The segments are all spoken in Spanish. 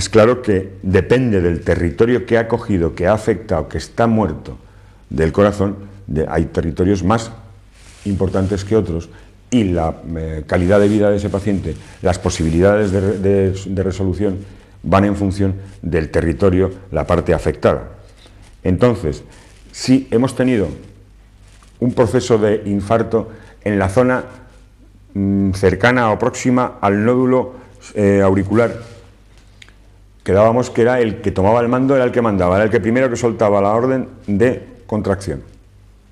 es claro que depende del territorio que ha cogido, que ha afectado, que está muerto del corazón, hay territorios más importantes que otros, y la calidad de vida de ese paciente, las posibilidades de resolución van en función del territorio, la parte afectada. Entonces, si hemos tenido un proceso de infarto en la zona cercana o próxima al nódulo auricular, quedábamos que era el que tomaba el mando, era el que mandaba, era el que primero que soltaba la orden de contracción,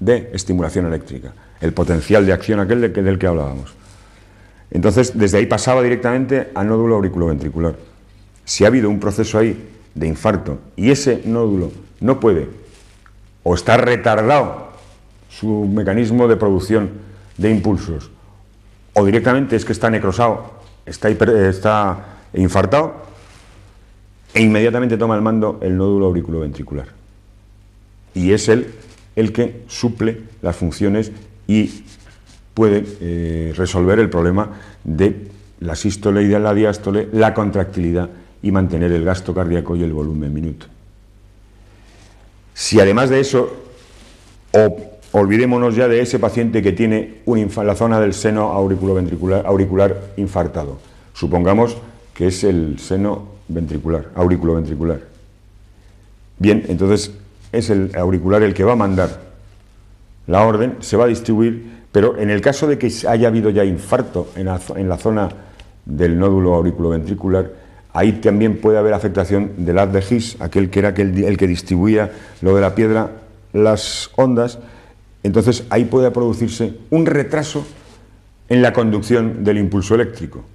de estimulación eléctrica, el potencial de acción aquel del que hablábamos. Entonces, desde ahí pasaba directamente al nódulo auriculoventricular. Si ha habido un proceso ahí de infarto y ese nódulo no puede, o está retardado su mecanismo de producción de impulsos, o directamente es que está necrosado, está infartado, e inmediatamente toma el mando el nódulo auriculoventricular. Y es él el que suple las funciones y puede resolver el problema de la sístole y de la diástole, la contractilidad y mantener el gasto cardíaco y el volumen minuto. Si además de eso, olvidémonos ya de ese paciente que tiene la zona del seno auricular infartado. Supongamos que es el seno auriculoventricular. Bien, entonces es el auricular el que va a mandar la orden, se va a distribuir, pero en el caso de que haya habido ya infarto en la zona del nódulo auriculoventricular, ahí también puede haber afectación del haz de His, aquel que era el que distribuía lo de la piedra, las ondas. Entonces ahí puede producirse un retraso en la conducción del impulso eléctrico.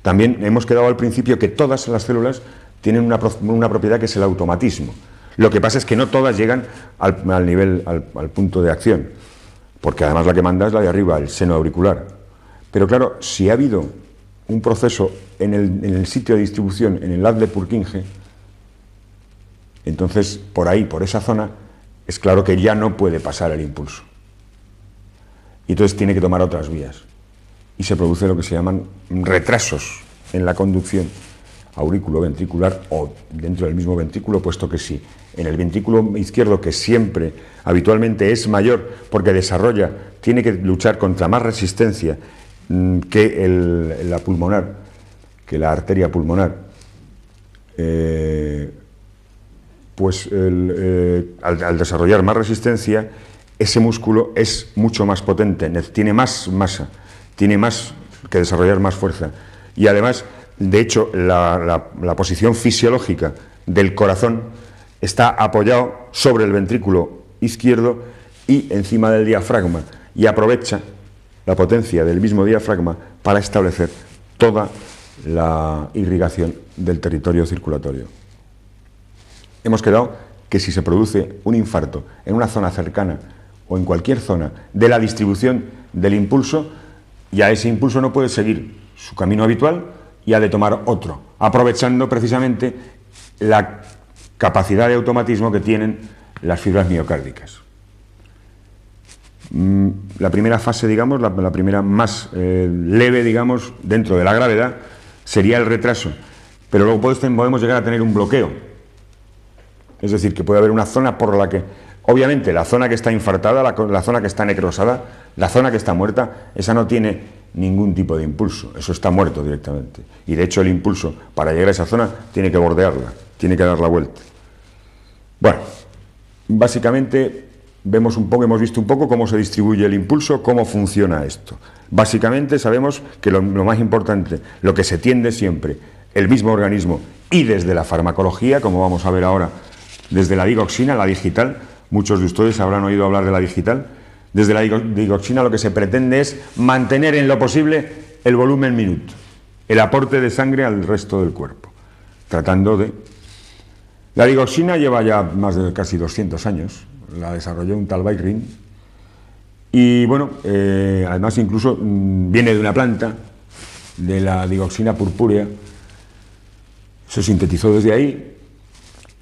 También hemos quedado al principio que todas las células tienen una propiedad que es el automatismo. Lo que pasa es que no todas llegan al punto de acción, porque además la que manda es la de arriba, el seno auricular. Pero claro, si ha habido un proceso en el sitio de distribución, en el haz de Purkinje, entonces por ahí, por esa zona, es claro que ya no puede pasar el impulso. Y entonces tiene que tomar otras vías. Y se produce lo que se llaman retrasos en la conducción auriculoventricular o dentro del mismo ventrículo, puesto que sí, en el ventrículo izquierdo, que siempre, habitualmente es mayor, porque tiene que luchar contra más resistencia que la pulmonar, que la arteria pulmonar, al desarrollar más resistencia, ese músculo es mucho más potente, tiene más masa, tiene más que desarrollar más fuerza. Y además, de hecho, la posición fisiológica del corazón está apoyado sobre el ventrículo izquierdo y encima del diafragma, y aprovecha la potencia del mismo diafragma para establecer toda la irrigación del territorio circulatorio. Hemos quedado que si se produce un infarto en una zona cercana o en cualquier zona de la distribución del impulso, ya ese impulso no puede seguir su camino habitual y ha de tomar otro, aprovechando precisamente la capacidad de automatismo que tienen las fibras miocárdicas. La primera fase, digamos, la primera más leve, digamos, dentro de la gravedad, sería el retraso, pero luego podemos llegar a tener un bloqueo. Es decir, que puede haber una zona por la que, obviamente, la zona que está infartada, la zona que está necrosada, la zona que está muerta, esa no tiene ningún tipo de impulso, eso está muerto directamente. Y de hecho el impulso para llegar a esa zona tiene que bordearla, tiene que dar la vuelta. Bueno, básicamente hemos visto un poco cómo se distribuye el impulso, cómo funciona esto. Básicamente sabemos que lo más importante, lo que se tiende siempre, el mismo organismo y desde la farmacología, como vamos a ver ahora, desde la digoxina, la digital, muchos de ustedes habrán oído hablar de la digital. Desde la digoxina lo que se pretende es mantener en lo posible el volumen minuto, el aporte de sangre al resto del cuerpo, tratando de... La digoxina lleva ya más de casi 200 años, la desarrolló un tal Bayrin, y bueno, además incluso viene de una planta, de la digoxina purpúrea, se sintetizó desde ahí,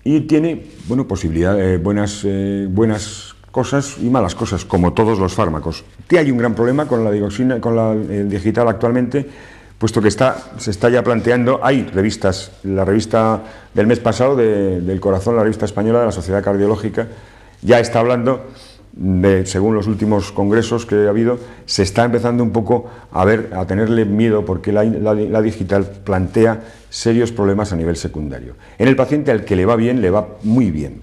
y tiene, bueno, posibilidades, buenas cosas y malas cosas, como todos los fármacos. Que hay un gran problema con la digoxina, con la digital actualmente, puesto que se está ya planteando, hay revistas, la revista del mes pasado del corazón, la revista española de la Sociedad Cardiológica, ya está hablando, según los últimos congresos que ha habido, se está empezando un poco a tenerle miedo porque la digital plantea serios problemas a nivel secundario. En el paciente al que le va bien, le va muy bien,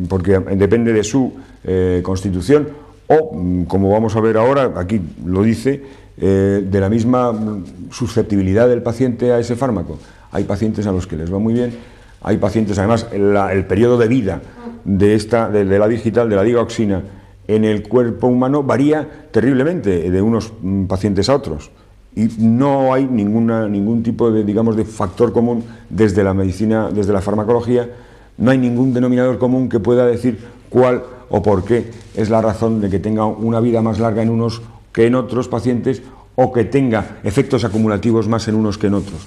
porque depende de su constitución o, como vamos a ver ahora, aquí lo dice, de la misma susceptibilidad del paciente a ese fármaco. Hay pacientes a los que les va muy bien, hay pacientes, además, el periodo de vida de la digital, de la digoxina, en el cuerpo humano varía terriblemente de unos pacientes a otros. Y no hay ningún tipo de, digamos, de factor común desde la medicina, desde la farmacología, no hay ningún denominador común que pueda decir cuál o por qué es la razón de que tenga una vida más larga en unos que en otros pacientes, o que tenga efectos acumulativos más en unos que en otros.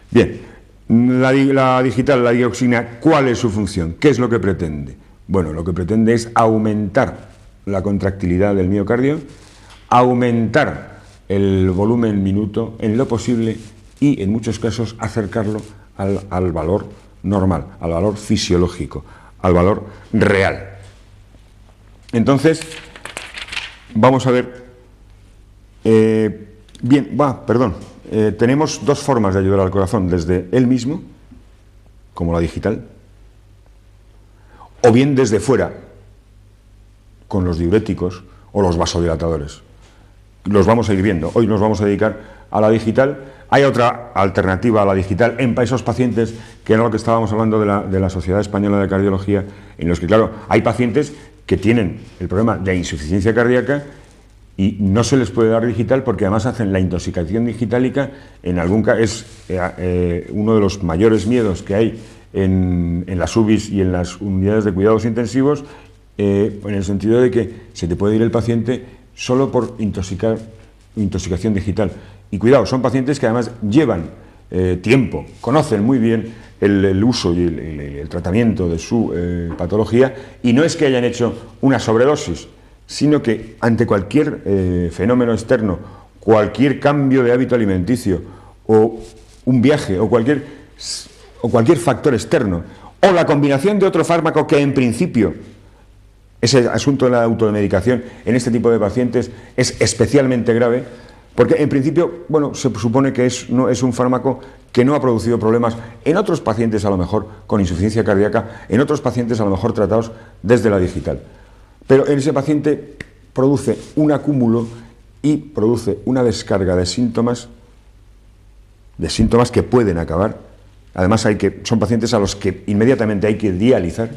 Bien, la digital, la dioxina, ¿cuál es su función? ¿Qué es lo que pretende? Bueno, lo que pretende es aumentar la contractilidad del miocardio, aumentar el volumen minuto en lo posible y, en muchos casos, acercarlo al valor normal, al valor fisiológico, al valor real. Entonces, vamos a ver. Tenemos dos formas de ayudar al corazón, desde él mismo, como la digital, o bien desde fuera, con los diuréticos o los vasodilatadores. Los vamos a ir viendo. Hoy nos vamos a dedicar a la digital. Hay otra alternativa a la digital en esos pacientes, que era lo que estábamos hablando de la Sociedad Española de Cardiología, en los que, claro, hay pacientes que tienen el problema de insuficiencia cardíaca y no se les puede dar digital porque además hacen la intoxicación digitálica. En algún caso es uno de los mayores miedos que hay en las UBIs y en las unidades de cuidados intensivos, en el sentido de que se te puede ir el paciente solo por intoxicación digital. Y cuidado, son pacientes que además llevan tiempo, conocen muy bien el uso y el tratamiento de su patología, y no es que hayan hecho una sobredosis, sino que ante cualquier fenómeno externo, cualquier cambio de hábito alimenticio, o un viaje, o cualquier factor externo, o la combinación de otro fármaco que en principio, ese asunto de la automedicación en este tipo de pacientes es especialmente grave, porque en principio, bueno, se supone que es un fármaco que no ha producido problemas en otros pacientes, a lo mejor con insuficiencia cardíaca, en otros pacientes a lo mejor tratados desde la digital. Pero en ese paciente produce un acúmulo y produce una descarga de síntomas que pueden acabar. Además son pacientes a los que inmediatamente hay que dializar,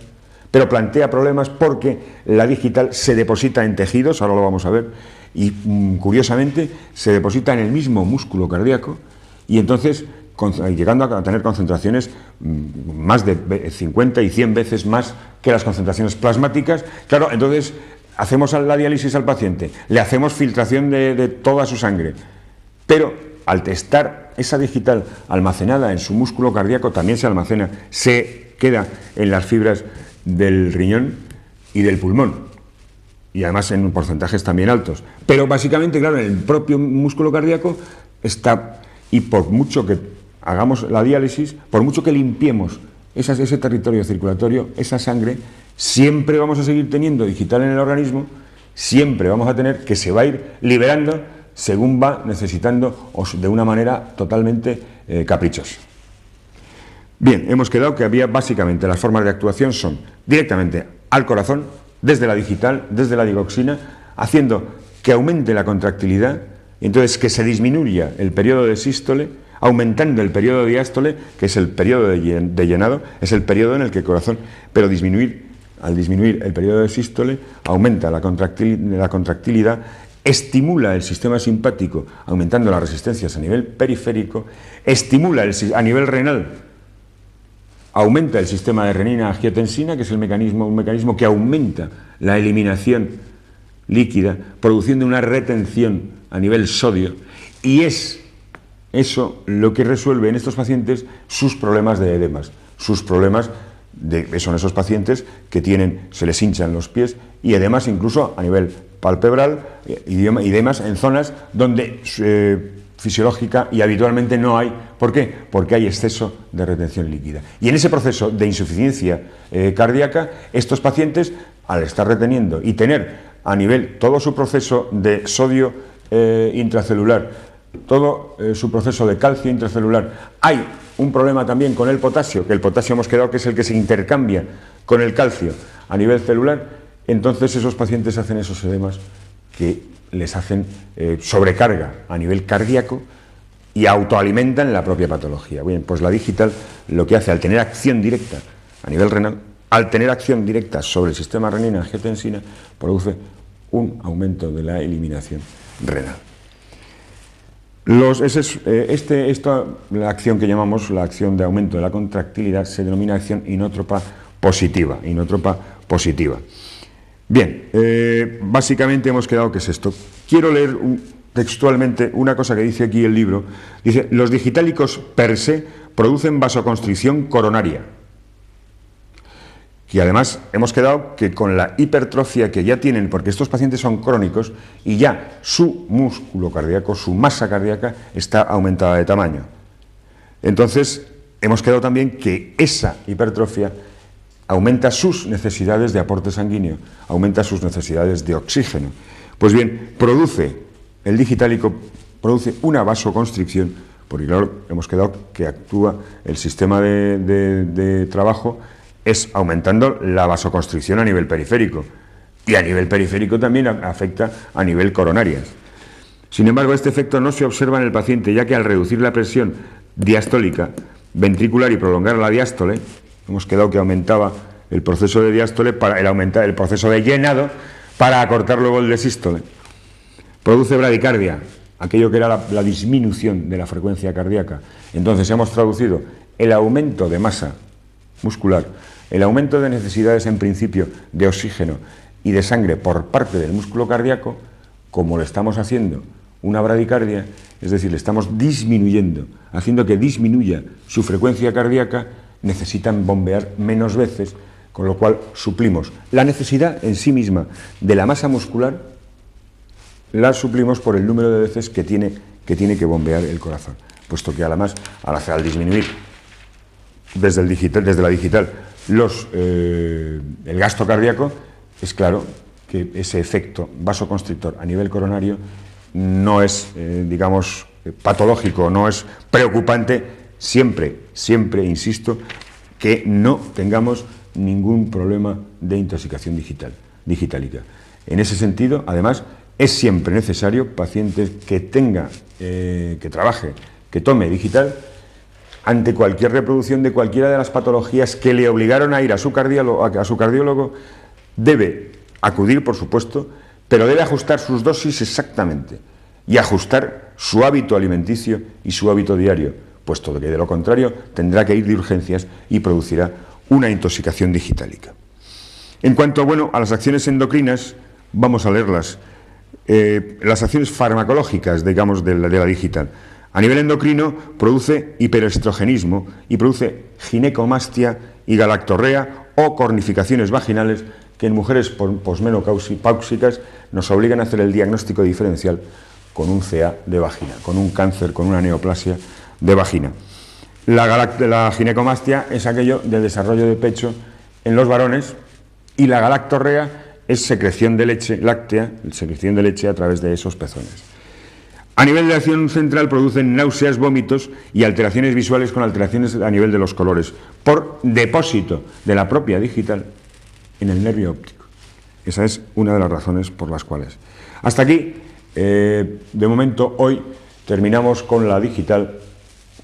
pero plantea problemas porque la digital se deposita en tejidos, ahora lo vamos a ver, y curiosamente se deposita en el mismo músculo cardíaco, y entonces llegando a tener concentraciones más de 50 y 100 veces más que las concentraciones plasmáticas. Claro, entonces hacemos la diálisis al paciente, le hacemos filtración de toda su sangre, pero al estar esa digital almacenada en su músculo cardíaco, también se almacena, se queda en las fibras del riñón y del pulmón, y además en porcentajes también altos. Pero básicamente, claro, en el propio músculo cardíaco está, y por mucho que hagamos la diálisis, por mucho que limpiemos ese territorio circulatorio, esa sangre, siempre vamos a seguir teniendo digital en el organismo, siempre vamos a tener que se va a ir liberando según va necesitando, o de una manera totalmente caprichosa. Bien, hemos quedado que había básicamente las formas de actuación son directamente al corazón, desde la digital, desde la digoxina, haciendo que aumente la contractilidad, entonces que se disminuya el periodo de sístole, aumentando el periodo de diástole, que es el periodo de llenado, es el periodo en el que el corazón, pero al disminuir el periodo de sístole, aumenta la contractilidad, estimula el sistema simpático, aumentando las resistencias a nivel periférico, estimula a nivel renal, aumenta el sistema de renina-angiotensina, que es un mecanismo que aumenta la eliminación líquida, produciendo una retención a nivel sodio, y es eso lo que resuelve en estos pacientes sus problemas de edemas, son esos pacientes que se les hinchan los pies, y edemas incluso a nivel palpebral, y edemas en zonas donde fisiológica y habitualmente no hay. ¿Por qué? Porque hay exceso de retención líquida. Y en ese proceso de insuficiencia cardíaca, estos pacientes, al estar reteniendo y tener a nivel todo su proceso de sodio intracelular, todo su proceso de calcio intracelular, hay un problema también con el potasio, que el potasio hemos quedado que es el que se intercambia con el calcio a nivel celular, entonces esos pacientes hacen esos edemas que les hacen sobrecarga a nivel cardíaco y autoalimentan la propia patología. Bien, pues la digital lo que hace al tener acción directa a nivel renal, al tener acción directa sobre el sistema renina-angiotensina, produce un aumento de la eliminación renal. La acción que llamamos la acción de aumento de la contractilidad se denomina acción inótropa positiva. Bien, básicamente hemos quedado que es esto. Quiero leer textualmente una cosa que dice aquí el libro. Dice, los digitálicos per se producen vasoconstricción coronaria. Y además hemos quedado que con la hipertrofia que ya tienen, porque estos pacientes son crónicos y ya su músculo cardíaco, su masa cardíaca está aumentada de tamaño. Entonces hemos quedado también que esa hipertrofia aumenta sus necesidades de aporte sanguíneo, aumenta sus necesidades de oxígeno. Pues bien, el digitálico produce una vasoconstricción, porque claro, hemos quedado que actúa el sistema de trabajo es aumentando la vasoconstricción a nivel periférico, y a nivel periférico también afecta a nivel coronarias. Sin embargo, este efecto no se observa en el paciente, ya que al reducir la presión diastólica ventricular y prolongar la diástole, hemos quedado que aumentaba el proceso de diástole para aumentar el proceso de llenado para acortar luego el de sístole. Produce bradicardia, aquello que era la disminución de la frecuencia cardíaca. Entonces hemos traducido el aumento de masa muscular, el aumento de necesidades en principio de oxígeno y de sangre por parte del músculo cardíaco, como lo estamos haciendo una bradicardia, es decir, le estamos disminuyendo, haciendo que disminuya su frecuencia cardíaca, necesitan bombear menos veces, con lo cual suplimos la necesidad en sí misma de la masa muscular, la suplimos por el número de veces que tiene que bombear el corazón, puesto que además al disminuir desde la digital el gasto cardíaco, es claro que ese efecto vasoconstrictor a nivel coronario no es, digamos, patológico, no es preocupante, siempre, insisto, que no tengamos ningún problema de intoxicación digitálica. En ese sentido, además, es siempre necesario pacientes que trabaje, que tome digital, ante cualquier reproducción de cualquiera de las patologías que le obligaron a ir a su cardiólogo, debe acudir, por supuesto, pero debe ajustar sus dosis exactamente y ajustar su hábito alimenticio y su hábito diario, puesto que de lo contrario tendrá que ir de urgencias y producirá una intoxicación digitálica. En cuanto a las acciones endocrinas, vamos a leerlas. Las acciones farmacológicas, digamos, de la digital. A nivel endocrino produce hiperestrogenismo y produce ginecomastia y galactorrea o cornificaciones vaginales que en mujeres posmenopáusicas nos obligan a hacer el diagnóstico diferencial con un CA de vagina, con un cáncer, con una neoplasia de vagina. La ginecomastia es aquello del desarrollo de pecho en los varones y la galactorrea es secreción de leche láctea, secreción de leche a través de esos pezones. A nivel de acción central producen náuseas, vómitos y alteraciones visuales con alteraciones a nivel de los colores por depósito de la propia digital en el nervio óptico. Esa es una de las razones por las cuales. Hasta aquí, de momento, hoy terminamos con la digital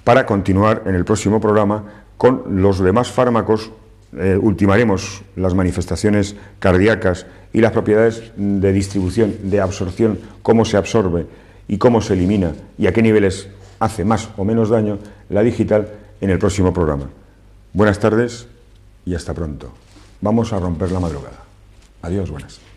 para continuar en el próximo programa con los demás fármacos. Ultimaremos las manifestaciones cardíacas y las propiedades de distribución, de absorción, cómo se absorbe y cómo se elimina y a qué niveles hace más o menos daño la digital en el próximo programa. Buenas tardes y hasta pronto. Vamos a romper la madrugada. Adiós, buenas.